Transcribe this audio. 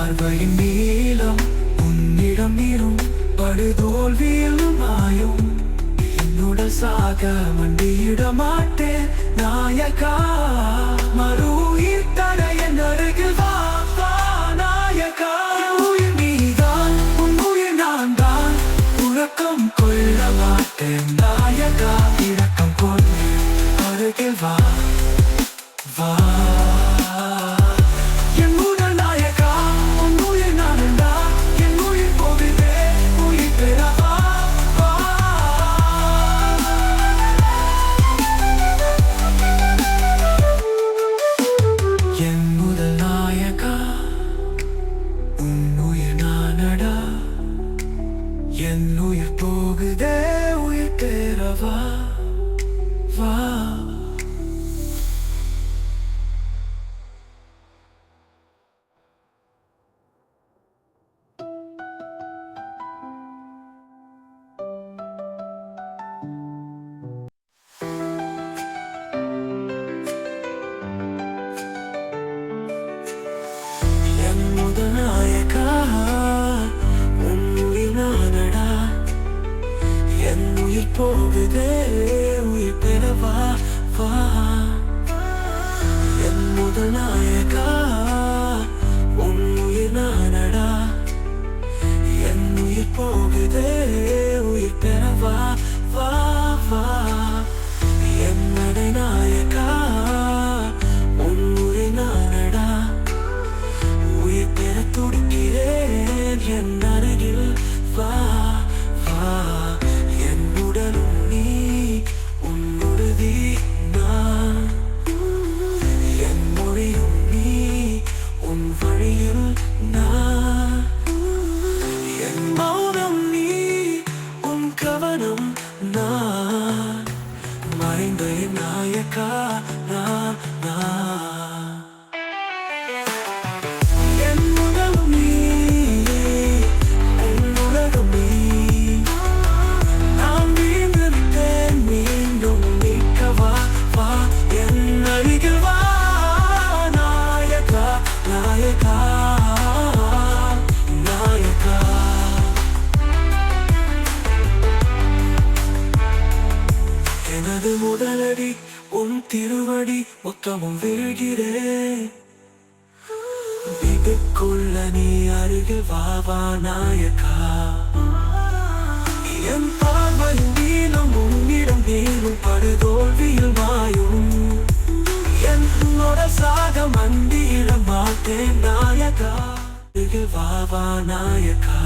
பார்வையின் நீளம் உன்னிடம் நீரும் படுதோல்வியில் மாயும். என்னோட சாக மண்டியிட மாட்டேன் நாயகா. மறு உயிர் தர என் அருகில் வா வா நாயகா. உயிர் நீதான் உன் உயிர் நான் தான், உறக்கம் கொள்ள மாட்டேன் நாயகா. இரக்கம் கொண்டு அருகில் வா வா. என் முதல் நாயகா உன் உயிர் நானண்டா, என் உயிர் போகுதே உயிர் பெற வா வா. என் முதல் நாயகா உன் உயிர் நானடா, என் உயிர் போகுதே உயிர் பெற வா வா. என் முதல் நாயகா உன் உயிர் நானடா, என் உயிர் போகுதே உயிர் பெற வா வா. என் முதல் நாயகா உன் உயிர் நானடா, என் உயிர் போகுதே உயிர் பெற வா வா வா. என் நடை நாயகா உன் உயிர் நானடா, உயிர் பெற துடிக்கிறேன் என் அருகில் வா வா. என் உடலும் நீ உன் உறுதி நான், என் மொழியும் நீ உன் வழியில் நான். என் மௌனம் நீ உன் கவனம் நான், மறைந்த என் நாயகா நான் நான். என் முதலும் நீ உன் உலகம் நீ, நான் வீழ்ந்து விட்டேன் மீண்டும் மீட்க வா வா. என் அருகில் வா நாயகா நாயகா நாயகா. எனது முதலடி உன் திருவடி மொத்தமும் வீழ்கிறேன். வீட்டுக்குள்ள நீ அருகில் வா வா நாயகா. என் பார்வை நீளும் உன்னிடம் நீளும் படுதோல்வியில் மாயும். என்னோட சாக மண்டியிட மாட்டேன் நாயகா. அருகில் வா வா நாயகா.